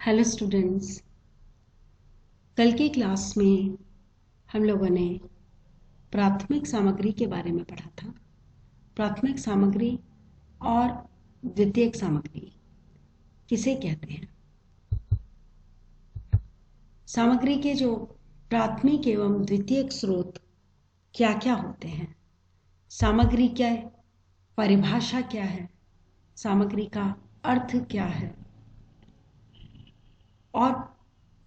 Hello students, कल की class में हम लोगों ने प्राथमिक सामग्री के बारे में पढ़ा था। प्राथमिक सामग्री और द्वितीयक सामग्री किसे कहते हैं? सामग्री के जो प्राथमिक एवं द्वितीयक स्रोत क्या क्या होते हैं, सामग्री क्या है, परिभाषा क्या है, सामग्री का अर्थ क्या है और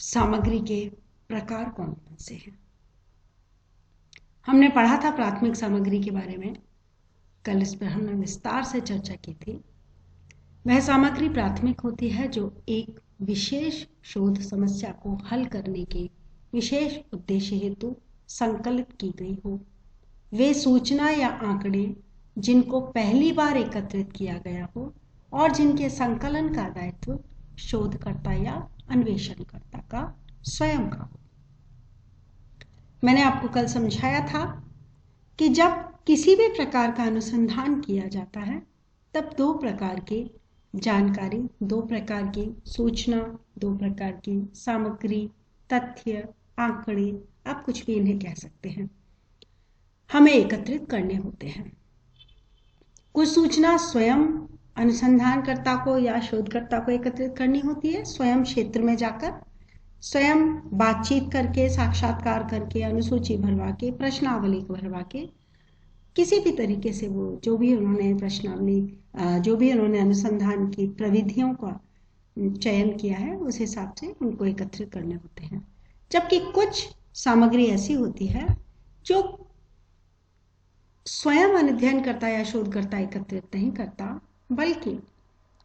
सामग्री के प्रकार कौन कौन से हैं। हमने पढ़ा था प्राथमिक सामग्री के बारे में। कल इस पर हमने विस्तार से चर्चा की थी। वह सामग्री प्राथमिक होती है जो एक विशेष शोध समस्या को हल करने के विशेष उद्देश्य हेतु संकलित की गई हो। वे सूचना या आंकड़े जिनको पहली बार एकत्रित किया गया हो और जिनके संकलन का दायित्व शोधकर्ता या अन्वेषणकर्ता का स्वयं का हो। मैंने आपको कल समझाया था कि जब किसी भी प्रकार का अनुसंधान किया जाता है तब दो प्रकार की जानकारी, दो प्रकार की सूचना, दो प्रकार की सामग्री, तथ्य, आंकड़े, आप कुछ भी इन्हें कह सकते हैं, हमें एकत्रित करने होते हैं। कुछ सूचना स्वयं अनुसंधानकर्ता को या शोधकर्ता को एकत्रित करनी होती है, स्वयं क्षेत्र में जाकर, स्वयं बातचीत करके, साक्षात्कार करके, अनुसूची भरवा के, प्रश्नावली भरवा के, किसी भी तरीके से वो जो भी उन्होंने प्रश्नावली, जो भी उन्होंने अनुसंधान की प्रविधियों का चयन किया है उस हिसाब से उनको एकत्रित करने होते हैं। जबकि कुछ सामग्री ऐसी होती है जो स्वयं अध्ययनकर्ता या शोधकर्ता एकत्रित नहीं करता, बल्कि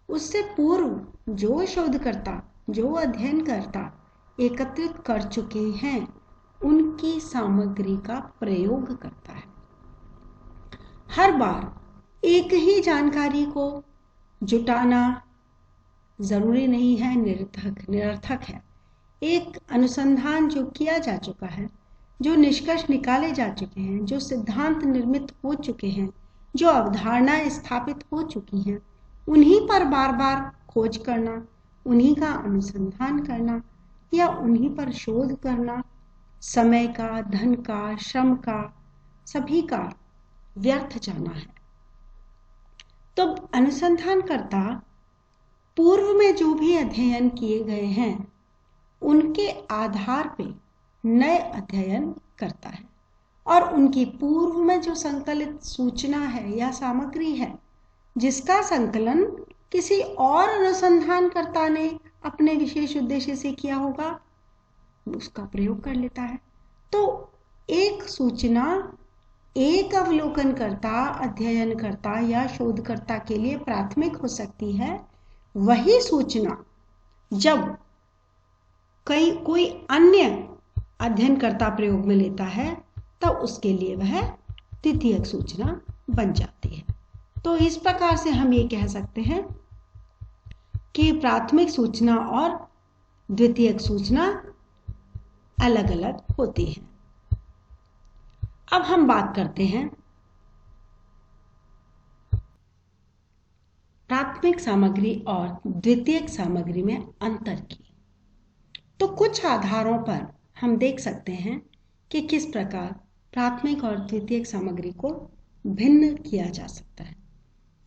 उससे पूर्व जो शोधकर्ता, जो अध्ययनकर्ता एकत्रित कर चुके हैं उनकी सामग्री का प्रयोग करता है। हर बार एक ही जानकारी को जुटाना जरूरी नहीं है, निरर्थक है। एक अनुसंधान जो किया जा चुका है, जो निष्कर्ष निकाले जा चुके हैं, जो सिद्धांत निर्मित हो चुके हैं, जो अवधारणाएं स्थापित हो चुकी हैं, उन्हीं पर बार बार खोज करना, उन्हीं का अनुसंधान करना या उन्हीं पर शोध करना समय का, धन का, श्रम का, सभी का व्यर्थ जाना है। तो अनुसंधानकर्ता पूर्व में जो भी अध्ययन किए गए हैं उनके आधार पे नए अध्ययन करता है और उनकी पूर्व में जो संकलित सूचना है या सामग्री है जिसका संकलन किसी और अनुसंधानकर्ता ने अपने विशेष उद्देश्य से किया होगा, उसका प्रयोग कर लेता है। तो एक सूचना एक अवलोकनकर्ता, अध्ययनकर्ता या शोधकर्ता के लिए प्राथमिक हो सकती है। वही सूचना जब कोई अन्य अध्ययनकर्ता प्रयोग में लेता है तब उसके लिए वह द्वितीयक सूचना बन जाती है। तो इस प्रकार से हम ये कह सकते हैं कि प्राथमिक सूचना और द्वितीयक सूचना अलग अलग होती है। अब हम बात करते हैं प्राथमिक सामग्री और द्वितीयक सामग्री में अंतर की। तो कुछ आधारों पर हम देख सकते हैं कि किस प्रकार प्राथमिक और द्वितीयक सामग्री को भिन्न किया जा सकता है।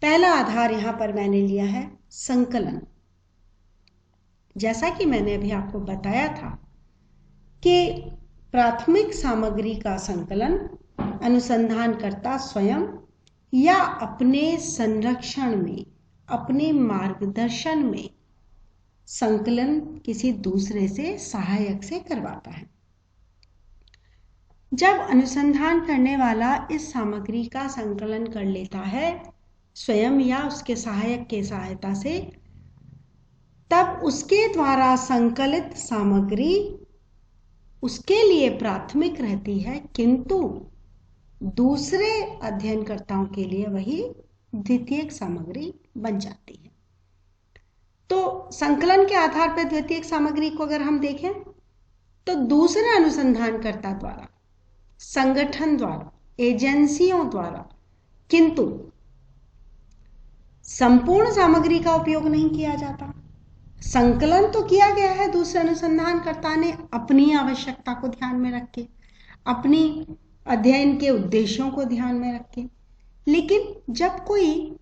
पहला आधार यहां पर मैंने लिया है संकलन। जैसा कि मैंने अभी आपको बताया था कि प्राथमिक सामग्री का संकलन अनुसंधानकर्ता स्वयं या अपने संरक्षण में, अपने मार्गदर्शन में संकलन किसी दूसरे से, सहायक से करवाता है। जब अनुसंधान करने वाला इस सामग्री का संकलन कर लेता है स्वयं या उसके सहायक के सहायता से, तब उसके द्वारा संकलित सामग्री उसके लिए प्राथमिक रहती है, किंतु दूसरे अध्ययनकर्ताओं के लिए वही द्वितीयक सामग्री बन जाती है। तो संकलन के आधार पर द्वितीयक सामग्री को अगर हम देखें तो दूसरे अनुसंधानकर्ता द्वारा, संगठन द्वारा, एजेंसियों द्वारा, किंतु संपूर्ण सामग्री का उपयोग नहीं किया जाता। संकलन तो किया गया है दूसरे अनुसंधानकर्ता ने अपनी आवश्यकता को ध्यान में रख के, अपनी अध्ययन के उद्देश्यों को ध्यान में रख के, लेकिन जब कोई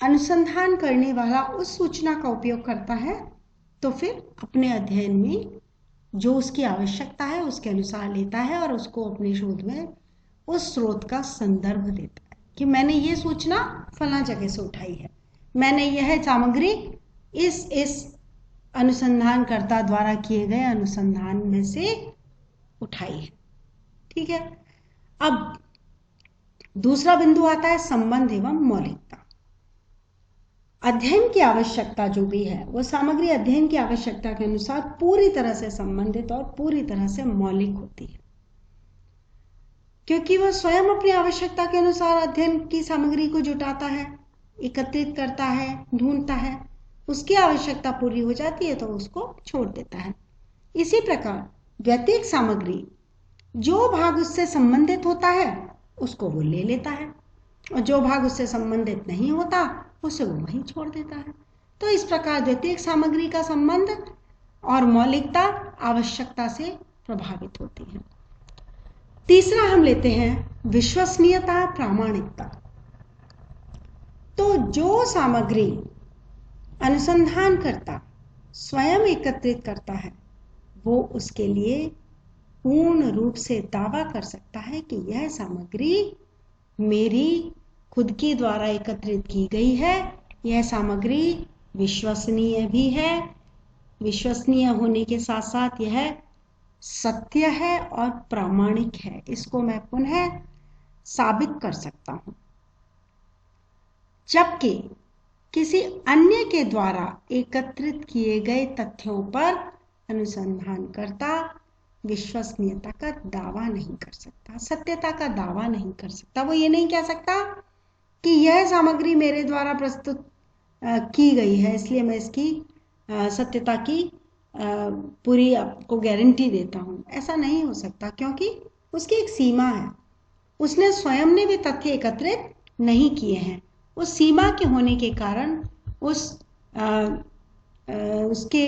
अनुसंधान करने वाला उस सूचना का उपयोग करता है तो फिर अपने अध्ययन में जो उसकी आवश्यकता है उसके अनुसार लेता है और उसको अपने शोध में उस स्रोत का संदर्भ देता है कि मैंने ये सूचना फला जगह से उठाई है, मैंने यह सामग्री इस अनुसंधानकर्ता द्वारा किए गए अनुसंधान में से उठाई है। ठीक है। अब दूसरा बिंदु आता है संबंध एवं मौलिकता। अध्ययन की आवश्यकता जो भी है वो सामग्री अध्ययन की आवश्यकता के अनुसार पूरी तरह से संबंधित और पूरी तरह से मौलिक होती है, क्योंकि वह स्वयं अपनी आवश्यकता के अनुसार अध्ययन की सामग्री को जुटाता है, एकत्रित करता है, ढूंढता है, उसकी आवश्यकता पूरी हो जाती है तो उसको छोड़ देता है। इसी प्रकार द्वितीयक सामग्री जो भाग उससे संबंधित होता है उसको वो ले लेता है और जो भाग उससे संबंधित नहीं होता उसे वो वहीं छोड़ देता है। तो इस प्रकार द्वितीयक सामग्री का संबंध और मौलिकता आवश्यकता से प्रभावित होती है। तीसरा हम लेते हैं विश्वसनीयता, प्रामाणिकता। तो जो सामग्री अनुसंधानकर्ता स्वयं एकत्रित करता है वो उसके लिए पूर्ण रूप से दावा कर सकता है कि यह सामग्री मेरी खुद के द्वारा एकत्रित की गई है, यह सामग्री विश्वसनीय भी है, विश्वसनीय होने के साथ साथ यह सत्य है और प्रामाणिक है, इसको मैं पुनः साबित कर सकता हूं। जबकि किसी अन्य के द्वारा एकत्रित किए गए तथ्यों पर अनुसंधानकर्ता विश्वसनीयता का दावा नहीं कर सकता, सत्यता का दावा नहीं कर सकता। वो ये नहीं कह सकता कि यह सामग्री मेरे द्वारा प्रस्तुत की गई है इसलिए मैं इसकी सत्यता की पूरी आपको गारंटी देता हूं। ऐसा नहीं हो सकता क्योंकि उसकी एक सीमा है, उसने स्वयं ने भी तथ्य एकत्रित नहीं किए हैं। उस सीमा के होने के कारण उसके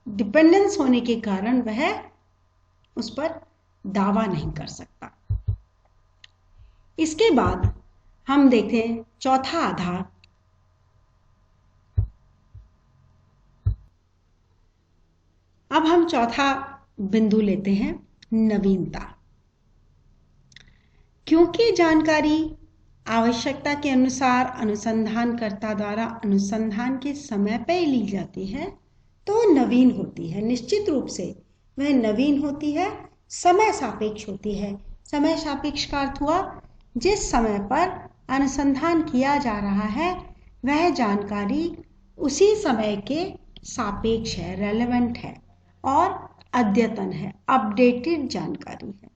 डिपेंडेंस होने के कारण वह उस पर दावा नहीं कर सकता। इसके बाद हम देखते हैं चौथा आधार, अब हम चौथा बिंदु लेते हैं नवीनता। क्योंकि जानकारी आवश्यकता के अनुसार अनुसंधानकर्ता द्वारा अनुसंधान के समय पर ली जाती है तो नवीन होती है, निश्चित रूप से वह नवीन होती है, समय सापेक्ष होती है। समय सापेक्ष का अर्थ हुआ जिस समय पर अनुसंधान किया जा रहा है वह जानकारी उसी समय के सापेक्ष है, रेलेवेंट है और अद्यतन है, अपडेटेड जानकारी है।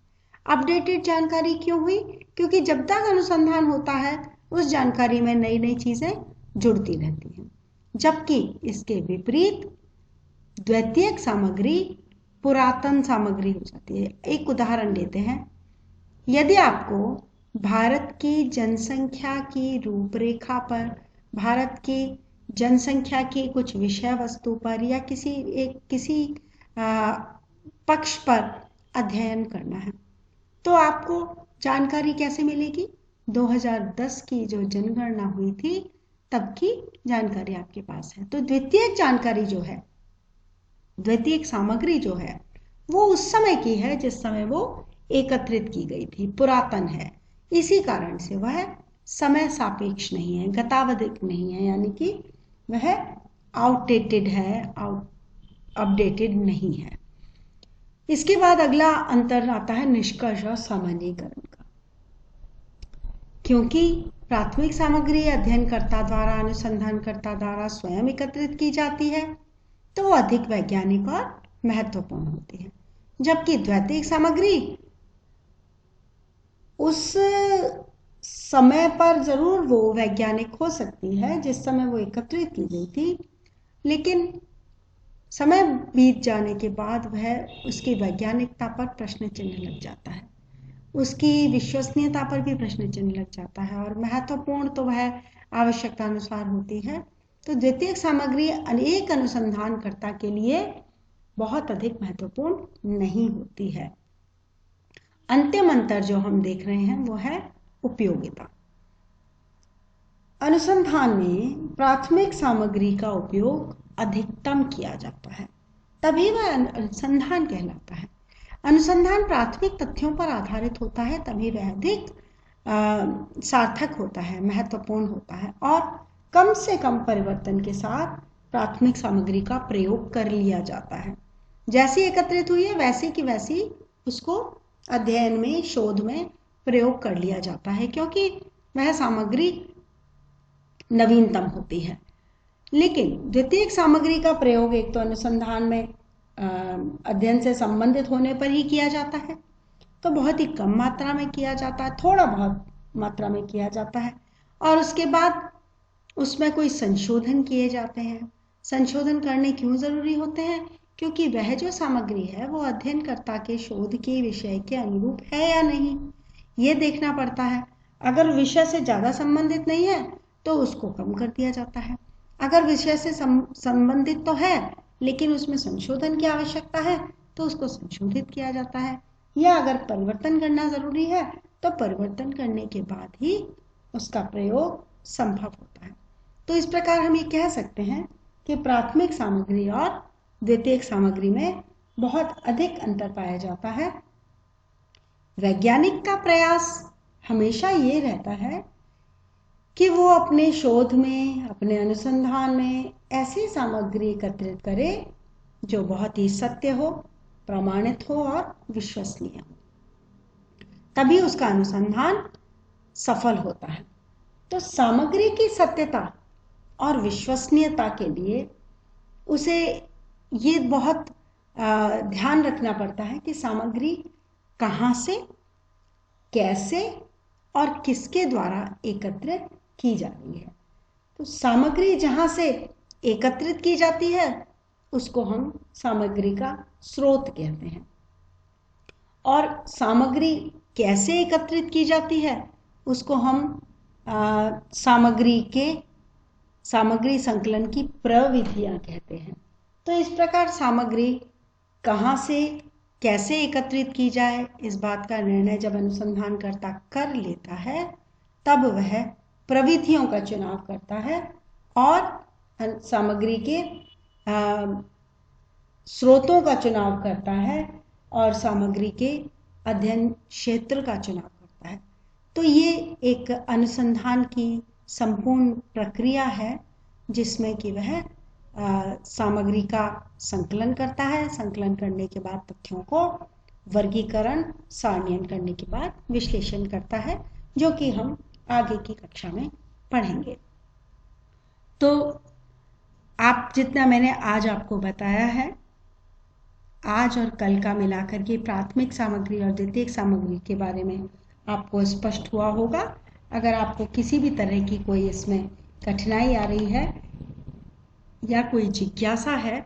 अपडेटेड जानकारी क्यों हुई? क्योंकि जब तक अनुसंधान होता है उस जानकारी में नई नई चीजें जुड़ती रहती हैं, जबकि इसके विपरीत द्वितीयक सामग्री पुरातन सामग्री हो जाती है। एक उदाहरण लेते हैं, यदि आपको भारत की जनसंख्या की रूपरेखा पर, भारत की जनसंख्या की कुछ विषय वस्तु पर या किसी पक्ष पर अध्ययन करना है तो आपको जानकारी कैसे मिलेगी? 2010 की जो जनगणना हुई थी तब की जानकारी आपके पास है। तो द्वितीयक जानकारी जो है, द्वितीयक सामग्री जो है वो उस समय की है जिस समय वो एकत्रित की गई थी, पुरातन है। इसी कारण से वह समय सापेक्ष नहीं है, गतावधिक नहीं है, यानी कि वह आउटडेटेड है, अपडेटेड नहीं है। इसके बाद अगला अंतर आता है निष्कर्ष और सामान्यीकरण का। क्योंकि प्राथमिक सामग्री अध्ययनकर्ता द्वारा, अनुसंधानकर्ता द्वारा स्वयं एकत्रित की जाती है तो वो अधिक वैज्ञानिक और महत्वपूर्ण होती है, जबकि द्वितीयक सामग्री उस समय पर जरूर वो वैज्ञानिक हो सकती है जिस समय वो एकत्रित की गई थी, लेकिन समय बीत जाने के बाद वह उसकी वैज्ञानिकता पर प्रश्न चिन्ह लग जाता है, उसकी विश्वसनीयता पर भी प्रश्न चिन्ह लग जाता है और महत्वपूर्ण तो वह आवश्यकता अनुसार होती है। तो द्वितीयक सामग्री अनेक अनुसंधानकर्ता के लिए बहुत अधिक महत्वपूर्ण नहीं होती है। अंतिम अंतर जो हम देख रहे हैं वो है उपयोगिता। अनुसंधान में प्राथमिक सामग्री का उपयोग अधिकतम किया जाता है, तभी वह अनुसंधान कहलाता है। अनुसंधान प्राथमिक तथ्यों पर आधारित होता है, तभी वह अधिक सार्थक होता है, महत्वपूर्ण होता है और कम से कम परिवर्तन के साथ प्राथमिक सामग्री का प्रयोग कर लिया जाता है। जैसी एकत्रित हुई है वैसी की वैसी उसको अध्ययन में, शोध में प्रयोग कर लिया जाता है, क्योंकि वह सामग्री नवीनतम होती है। लेकिन द्वितीयक सामग्री का प्रयोग एक तो अनुसंधान में अध्ययन से संबंधित होने पर ही किया जाता है, तो बहुत ही कम मात्रा में किया जाता है, थोड़ा बहुत मात्रा में किया जाता है, और उसके बाद उसमें कोई संशोधन किए जाते हैं। संशोधन करने क्यों ज़रूरी होते हैं? क्योंकि वह जो सामग्री है वो अध्ययनकर्ता के शोध के विषय के अनुरूप है या नहीं, ये देखना पड़ता है। अगर विषय से ज़्यादा संबंधित नहीं है तो उसको कम कर दिया जाता है। अगर विषय से संबंधित तो है लेकिन उसमें संशोधन की आवश्यकता है तो उसको संशोधित किया जाता है, या अगर परिवर्तन करना ज़रूरी है तो परिवर्तन करने के बाद ही उसका प्रयोग संभव होता है। तो इस प्रकार हम ये कह सकते हैं कि प्राथमिक सामग्री और द्वितीयक सामग्री में बहुत अधिक अंतर पाया जाता है। वैज्ञानिक का प्रयास हमेशा ये रहता है कि वो अपने शोध में, अपने अनुसंधान में ऐसी सामग्री एकत्रित करे जो बहुत ही सत्य हो, प्रमाणित हो और विश्वसनीय हो, तभी उसका अनुसंधान सफल होता है। तो सामग्री की सत्यता और विश्वसनीयता के लिए उसे ये बहुत ध्यान रखना पड़ता है कि सामग्री कहाँ से, कैसे और किसके द्वारा एकत्रित की जा रही है। तो सामग्री जहाँ से एकत्रित की जाती है उसको हम सामग्री का स्रोत कहते हैं, और सामग्री कैसे एकत्रित की जाती है उसको हम सामग्री संकलन की प्रविधियां कहते हैं। तो इस प्रकार सामग्री कहाँ से कैसे एकत्रित की जाए इस बात का निर्णय जब अनुसंधानकर्ता कर लेता है तब वह प्रविधियों का चुनाव करता है और सामग्री के स्रोतों का चुनाव करता है और सामग्री के अध्ययन क्षेत्र का चुनाव करता है। तो ये एक अनुसंधान की संपूर्ण प्रक्रिया है जिसमें कि वह सामग्री का संकलन करता है, संकलन करने के बाद तथ्यों को वर्गीकरण, सारणीयन करने के बाद विश्लेषण करता है, जो कि हम आगे की कक्षा में पढ़ेंगे। तो आप जितना मैंने आज आपको बताया है, आज और कल का मिलाकर के प्राथमिक सामग्री और द्वितीयक सामग्री के बारे में आपको स्पष्ट हुआ होगा। अगर आपको किसी भी तरह की कोई इसमें कठिनाई आ रही है या कोई जिज्ञासा है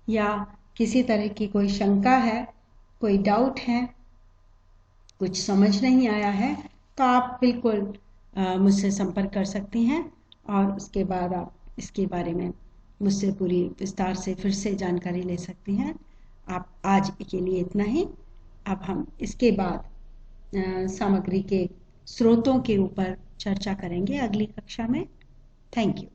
या किसी तरह की कोई शंका है, कोई डाउट है, कुछ समझ नहीं आया है, तो आप बिल्कुल मुझसे संपर्क कर सकती हैं और उसके बाद आप इसके बारे में मुझसे पूरी विस्तार से फिर से जानकारी ले सकती हैं। आप आज के लिए इतना ही। अब हम इसके बाद सामग्री के स्रोतों के ऊपर चर्चा करेंगे अगली कक्षा में। Thank you.